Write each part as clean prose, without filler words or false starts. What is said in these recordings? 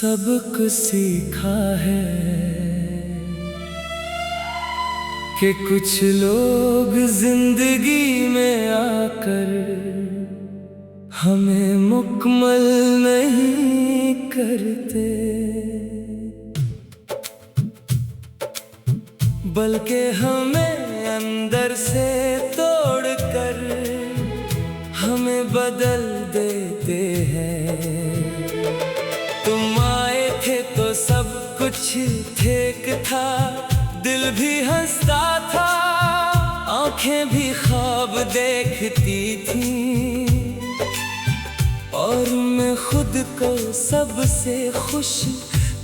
सबक सीखा है कि कुछ लोग जिंदगी में आकर हमें मुकम्मल नहीं करते, बल्कि हमें अंदर से तोड़कर हमें बदल देते हैं। तुम आए थे तो सब कुछ ठीक था, दिल भी हंसता था, आंखें भी ख्वाब देखती थी, और मैं खुद को सबसे खुश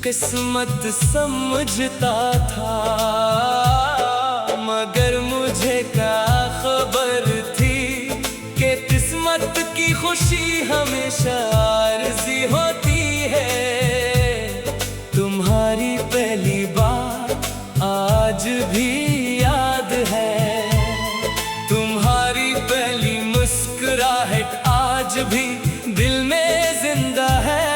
किस्मत समझता था। मगर मुझे क्या खबर थी कि किस्मत की खुशी हमेशा आरज़ी होती है। तुम्हारी पहली बात आज भी याद है, तुम्हारी पहली मुस्कुराहट आज भी दिल में जिंदा है,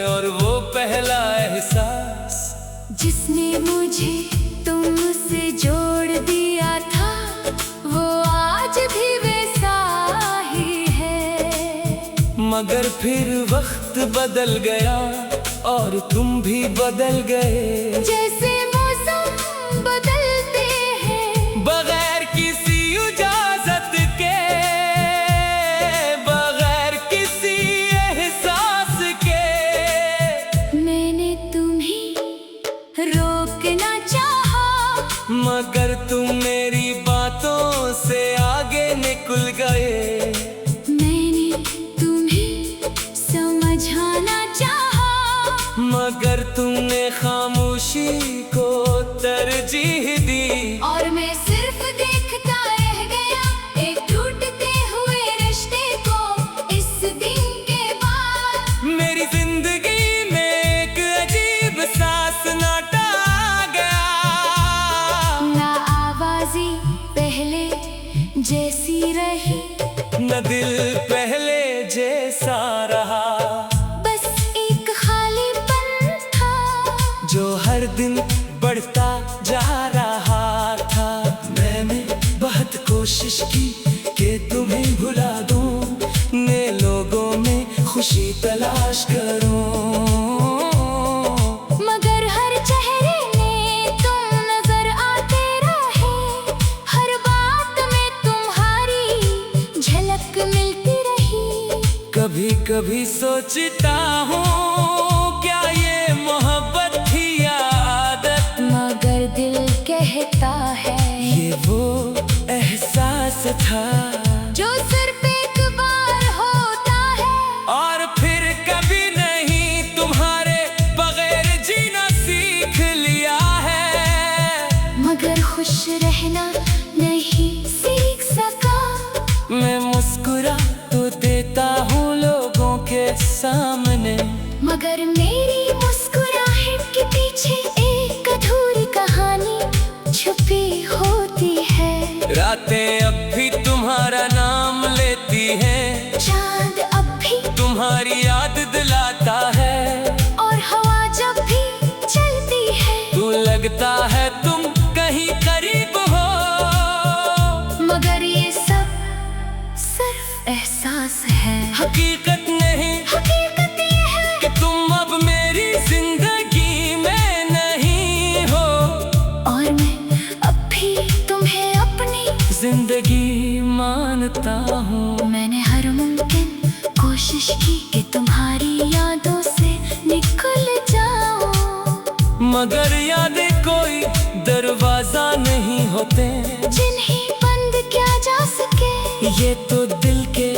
और वो पहला एहसास जिसने मुझे तुमसे जोड़ दिया था, वो आज भी वैसा ही है। मगर फिर वक्त बदल गया और तुम भी बदल गए, जैसे मौसम बदलते हैं बगैर किसी इजाजत के, बगैर किसी एहसास के। मैंने तुम्हें रोकना चाहा, मगर तुम मेरी बातों से आगे निकल गए। मैंने तुम्हें समझाना चाहा, मगर तुमने खामोशी को तरजीह दी, और मैं सिर्फ देखता रह गया एक टूटते हुए रिश्ते को। इस दिन के बाद मेरी जिंदगी में एक अजीब सा सन्नाटा आ गया। ना आवाज़ी पहले जैसी रही, न दिल पहले जैसा रहा, बस एक खालीपन था जो हर दिन बढ़ता जा रहा था। मैंने बहुत कोशिश की कि तुम्हें भुला दूं, नए लोगों में खुशी तलाश करूं, मगर हर चेहरे में तुम नजर आते रहे, हर बात में तुम्हारी झलक मिलती रही। कभी कभी सोचता हूँ क्या ये मोहब्बत थी या आदत, मगर दिल कहता है ये वो एहसास था जो सिर्फ एक बार होता है, और फिर कभी नहीं तुम्हारे बगैर जीना सीख लिया है। मगर खुश रहना नहीं सीख सका। मैं मुस्कुरा तो देता हूँ लोगों के सामने, मगर मेरी मुस्कुराहट के पीछे एक अधूरी कहानी छुपी होती है। रातें अब भी तुम्हारा नाम लेती हैं, चांद अब भी तुम्हारी याद दिलाता है, और हवा जब भी चलती है तू लगता है तुम कहीं करीब हो। मगर ये सब सिर्फ एहसास है, हकीकत नहीं हकीकत ये है कि तुम अब मेरी जिंदगी में नहीं हो, और मैं अब भी तुम्हें अपनी जिंदगी मानता हूँ। मैंने हर मुमकिन कोशिश की कि तुम्हारी यादों से निकल जाऊं, मगर यादें कोई दरवाजा नहीं होते, जिन्हें बंद किया जा सके। ये तो दिल के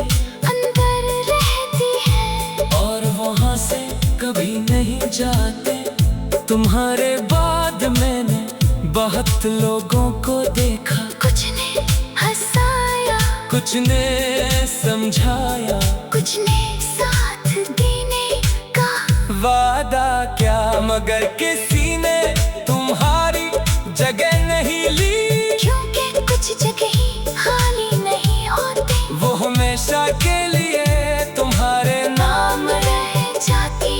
अंदर रहती है और वहाँ से कभी नहीं जाते। तुम्हारे बाद मैंने बहुत लोगों को देखा, कुछ ने हंसाया, कुछ ने समझाया, कुछ ने साथ देने का वादा क्या, मगर किसी ने तुम्हारी जगह नहीं ली, क्योंकि कुछ जगह ही खाली नहीं होती, वो हमेशा के लिए तुम्हारे नाम नाम रह जाती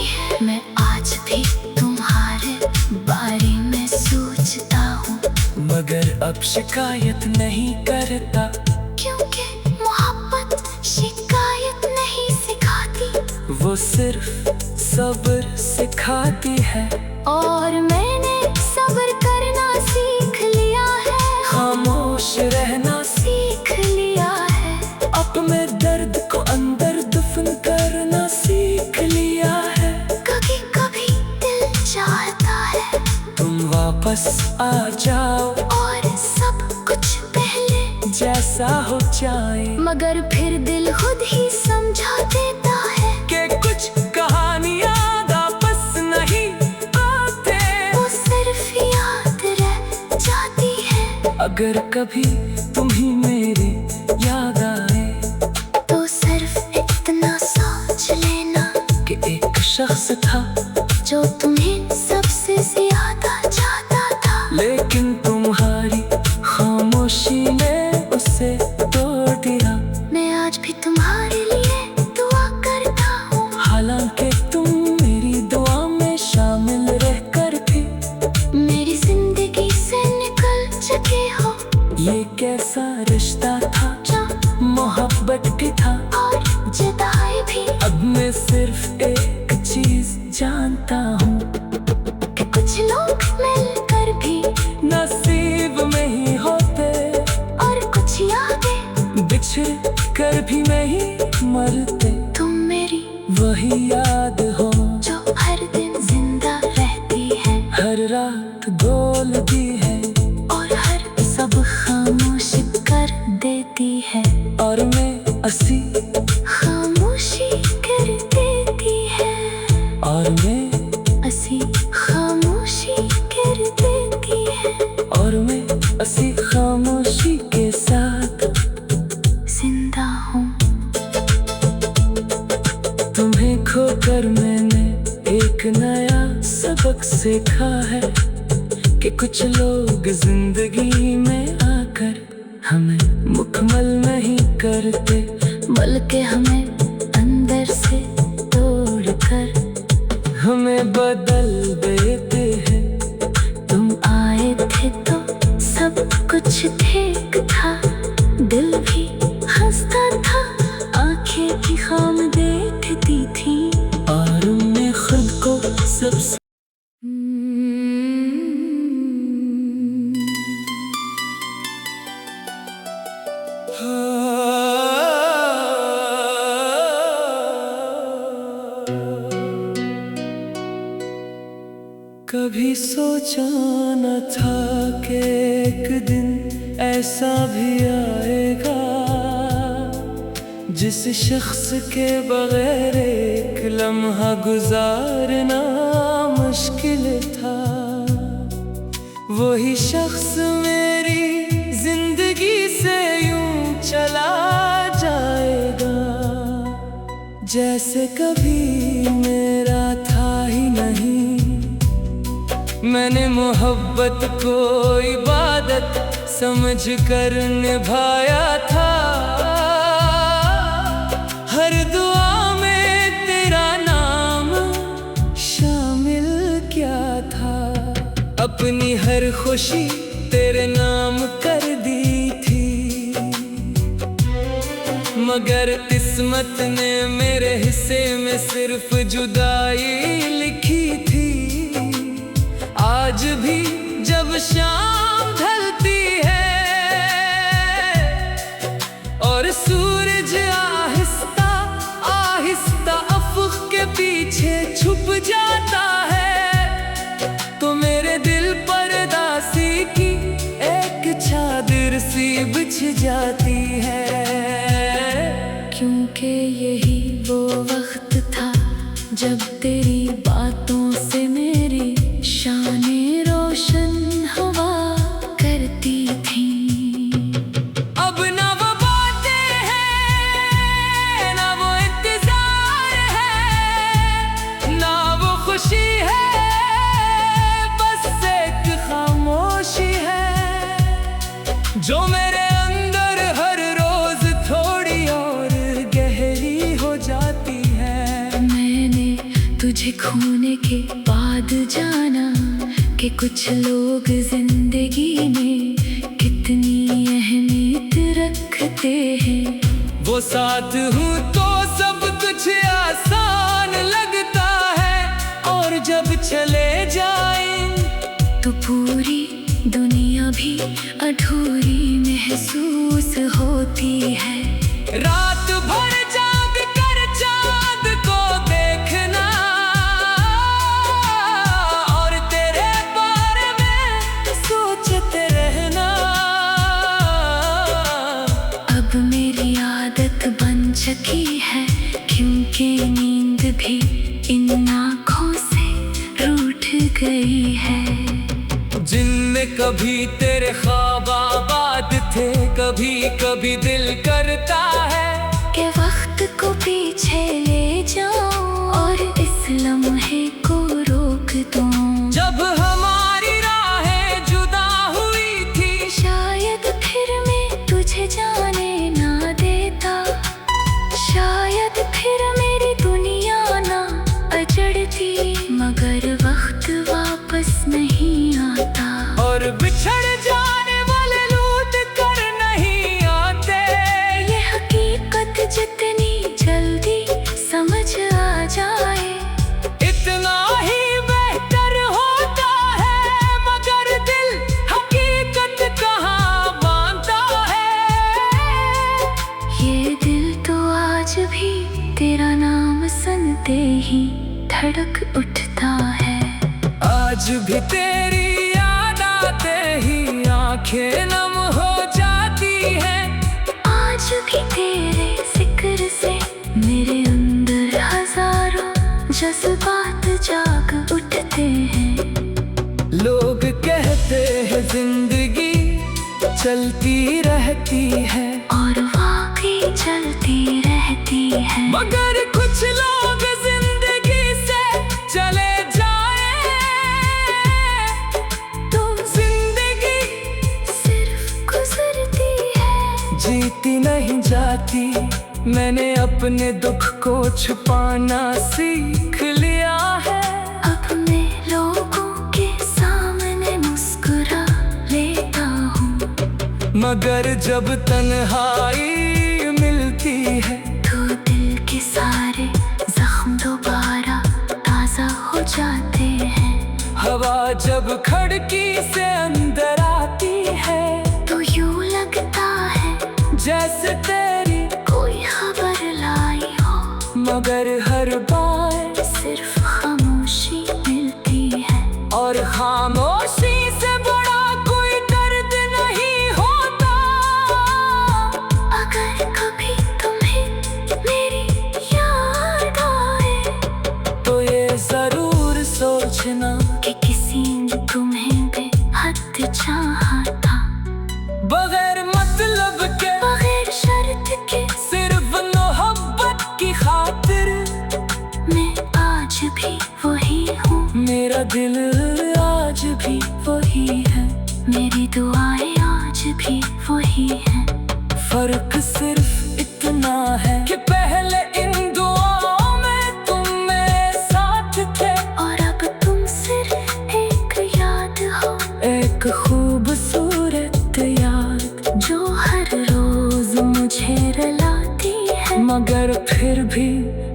अब शिकायत नहीं करता, क्योंकि मोहब्बत शिकायत नहीं सिखाती, वो सिर्फ सब्र सिखाती है। और मैंने सब्र करना सीख लिया है, खामोश रहना सीख लिया है, अपने दर्द को अंदर दफन करना सीख लिया है। कभी कभी दिल चाहता है तुम वापस आ जाओ और सब कुछ पहले जैसा हो जाए, मगर फिर दिल खुद ही समझा देता है कि कुछ कहानियां वापस नहीं आते, वो सिर्फ याद रह जाती है। अगर कभी तुम्हें मेरी याद आए तो सिर्फ इतना सोच लेना कि एक शख्स था जो तुम्हें सबसे ज्यादा चाहता था, लेकिन तुम्हारी खामोशी ने उसे तोड़ दिया। मैं आज भी तुम्हारे लिए दुआ करता हूँ, हालांकि तुम मेरी दुआ में शामिल रहकर भी मेरी जिंदगी से निकल चुके हो। ये कैसा रिश्ता था, जो मोहब्बत भी था और जुदाई भी, अब मैं सिर्फ एक चीज जानता हूँ कि कुछ लोग मिलकर भी नसीब में ही होते, और कुछ यादें बिछड़ कर भी नहीं मरते। तुम मेरी वही याद हो जो हर दिन जिंदा रहती है, हर रात बोलती है और हर सब खामोश कर देती है, और मैं असी खामोशी कर देती है, और मैं असी खामोशी कर देती है, और मैं असी खामोशी के साथ जिंदा हूँ। तुम्हें खोकर मैंने एक नया सबक सीखा है कि कुछ लोग जिंदगी में आकर हमें मुकम्मल नहीं करते, बल्कि हमें अंदर से तोड़कर हमें बदल देते हैं। तुम आए थे तो सब कुछ ठीक था, दिल भी हंसता था, आंखें भी खाम देखती थी, और मैं खुद को सबसे कभी सोचा न था कि एक दिन ऐसा भी आएगा जिस शख्स के बगैर एक लम्हा गुजारना मुश्किल था। वही शख्स मेरी जिंदगी से यूं चला जाएगा जैसे कभी मेरा था ही नहीं। मैंने मोहब्बत को इबादत समझ कर निभाया था, हर दुआ में तेरा नाम शामिल क्या था। अपनी हर खुशी तेरे नाम कर दी थी, मगर किस्मत ने मेरे हिस्से में सिर्फ जुदाई लिखी थी। आज भी जब शाम ढलती है और सूरज आहिस्ता आहिस्ता अफ़क़ के पीछे छुप जाता है, तो मेरे दिल पर दासी की एक चादर सी बिछ जाती है। क्योंकि यही वो वक्त था जब तेरी बातों से मेरी शानें रोशन हुआ करती थी। अब ना वो बातें हैं, ना वो इंतजार है, ना वो खुशी है, बस एक खामोशी है जो मेरे अंदर हर रोज थोड़ी और गहरी हो जाती है। मैंने तुझे खोने के बाद जाना कि कुछ लोग जिंदगी में साथ हूँ तो सब कुछ आसान लगता है, और जब चले जाएं तो पूरी दुनिया भी अधूरी महसूस होती है। रात भर जाग कर चाँद को देखना और तेरे बारे में सोचते रहना। अब मेरी आदत बन चुकी है, क्योंकि नींद भी इन आँखों से रूठ गई है। जिनमें कभी तेरे ख्वाब आबाद थे, कभी कभी दिल करता है कि वक्त को पीछे ले जाऊं और इस लम्हे को रोक दूं। जब हमारी राहें जुदा हुई थी, शायद फिर मैं तुझे जाने ना देता, शायद फिर मेरी दुनिया ना अजड़ती, मगर वक्त वापस नहीं आता। और बिछड़ जाने वाले लौट कर नहीं आते, ये हकीकत जितनी जल्दी समझ आ जाए इतना ही बेहतर होता है, मगर दिल हकीकत कहाँ मानता है। ये दिल तो आज भी तेरा नाम सुनते ही धड़क उठता है। आज भी तेरी याद आते ही आंखें नम हो जाती हैं। आज भी तेरे जिक्र से मेरे अंदर हजारों जज्बात जाग उठते हैं। लोग कहते हैं जिंदगी चलती रहती है, और वाकई चलती रहती है, मगर कुछ लोग जिंदगी से चले जाए तो जिंदगी सिर्फ गुजरती है। जीती नहीं जाती। मैंने अपने दुख को छुपाना सीख लिया है। अब मैं लोगों के सामने मुस्कुरा लेता हूँ, मगर जब तन्हाई मिलती है तो दिल के सारे जख्म दोबारा ताजा हो जाते हैं। हवा जब खिड़की से अंदर आती है, तो यूं लगता है जैसे तेरी कोई खबर लाई हो, मगर हर बार सिर्फ खामोशी मिलती है। और खामोशी से बड़ा कोई दर्द नहीं होता। अगर कभी तुम्हें मेरी याद आए, तो ये जरूर सोचना कि किसी ने तुम्हें बेहद चाहा था, बगैर मतलब के, बगैर शर्त के। सिर्फ मोहब्बत की खातिर मैं आज भी वही हूँ, मेरा दिल आज भी वही है, मेरी दुआएं आज भी वही हैं। फर्क सिर्फ इतना है कि पहले इन दुआओं में तुम मेरे साथ थे, और अब तुम सिर्फ एक याद हो, एक खूबसूरत याद जो हर रोज मुझे रुलाती है, मगर फिर भी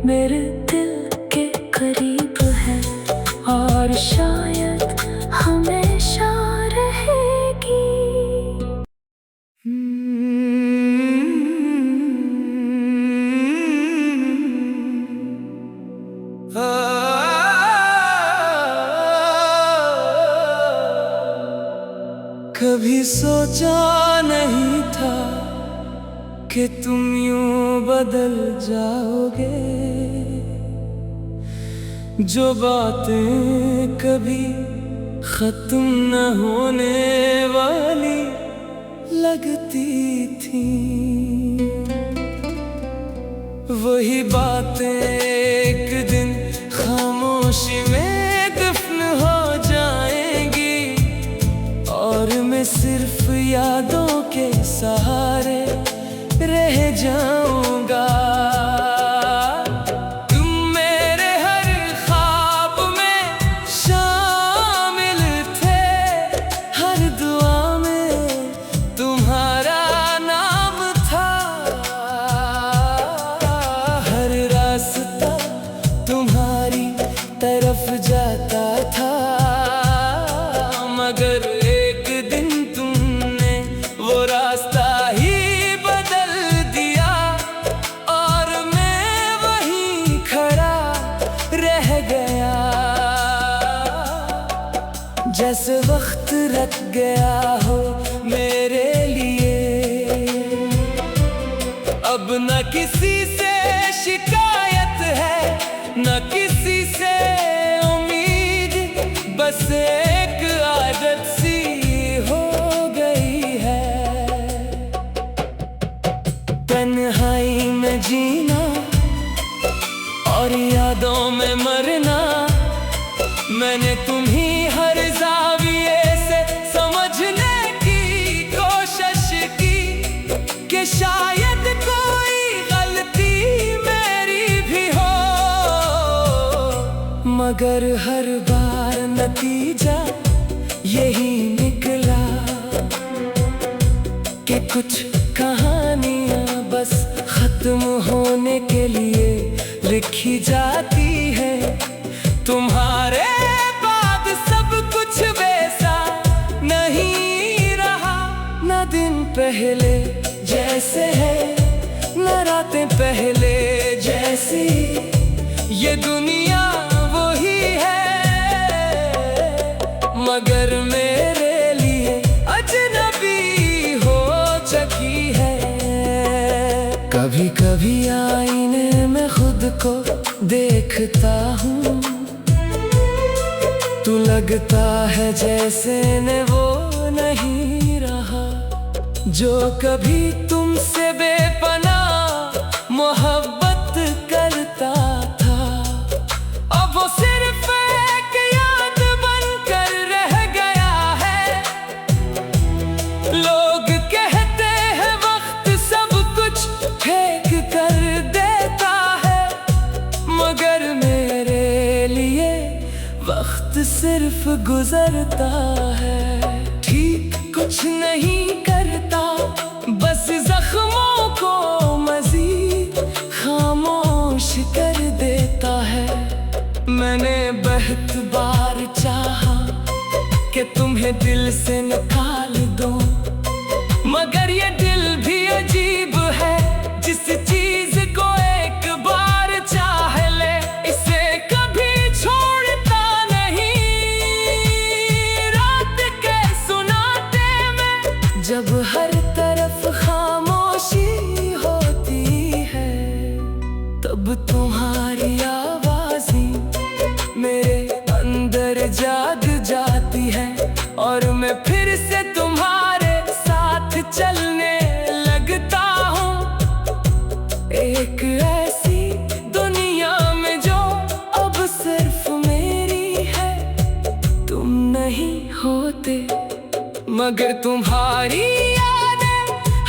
मेरे दिल के करीब है, और शायद हमेशा रहेगी। कभी सोचा नहीं था कि तुम यूं बदल जाओगे, जो बातें कभी खत्म न होने वाली लगती थी, वही बातें एक दिन खामोशी में दफन हो जाएंगी, और मैं सिर्फ यादों के सहारे रह जाऊंगा। तुम मेरे हर ख्वाब में शामिल थे, हर दुआ में तुम्हारा नाम था। जैसे वक्त रख गया हो मेरे लिए। अब न किसी से शिकायत है न किसी से उम्मीद, बस एक आदत सी हो गई है तन्हाई में जीना और यादों में मरना। मैंने तुम्हीं हर ज़ाविये से समझने की कोशिश की कि शायद कोई गलती मेरी भी हो, मगर हर बार नतीजा यही निकला कि कुछ कहानियां बस खत्म होने के लिए लिखी जाती है। तुम्हारे बाद सब कुछ वैसा नहीं रहा, न दिन पहले जैसे है न रातें पहले जैसी। ये दुनिया वही है मगर मेरे लिए अजनबी हो चुकी है। कभी कभी आईने में खुद को देखता हूँ तो लगता है जैसे ने वो नहीं रहा जो कभी तुमसे बेपनाह मोहब्बत करता था। अब वो सिर्फ एक याद बनकर रह गया है। लोग कहते हैं वक्त सब कुछ फेंक कर देता है, मगर मेरे लिए वक्त सिर्फ गुजरता है। ठीक कुछ नहीं करता, बस जख्मों को मजीद खामोश कर देता है। मैंने बहुत बार चाहा कि तुम्हें दिल से निकाल दूं, मगर ये दिल भी अजीब है। जिस चीज को एक बार चाह ले इसे कभी छोड़ता नहीं। रात के सुनाते में जब हर तरफ खामोशी होती है, तब तुम्हारी आवाज़ें मेरे अंदर जाग जाती है और मैं फिर से तुम्हारे साथ चलने लगता हूँ। एक ऐसी दुनिया में जो अब सिर्फ मेरी है। तुम नहीं होते मगर तुम्हारी यादें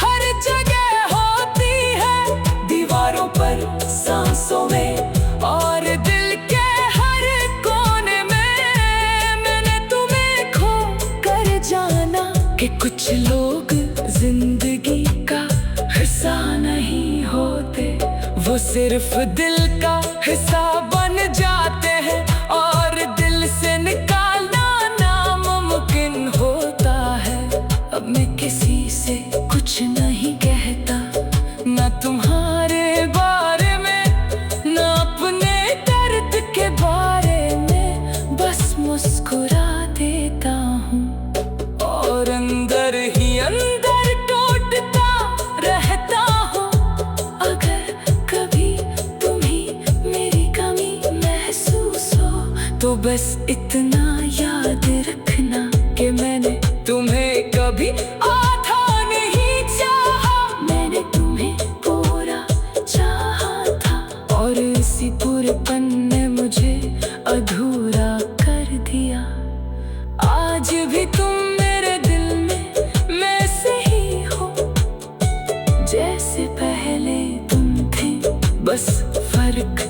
हर जगह होती है। दीवारों पर, सांसों में और दिल के हर कोने में। मैंने तुम्हें खो कर जाना कि कुछ लोग जिंदगी का हिस्सा नहीं होते, वो सिर्फ दिल का हिस्सा बन जाते हैं और दिल से निकालना नामुमकिन होता है। अब मैं किसी से कुछ नहीं कहता, न तुम्हारे बारे में न अपने दर्द के बारे में, बस मुस्कुरा देता हूँ और अंदर ही अंदर टूटता रहता हूँ। अगर कभी तुम्हें मेरी कमी महसूस हो तो बस इतना याद रखना कि मैंने तुम्हें कभी आधा नहीं चाहा। मैंने तुम्हें पूरा चाहा था और इसी पूरेपन ने मुझे अधूरा कर दिया। आज भी तुम मेरे दिल में वैसे ही हो जैसे पहले तुम थे, बस फर्क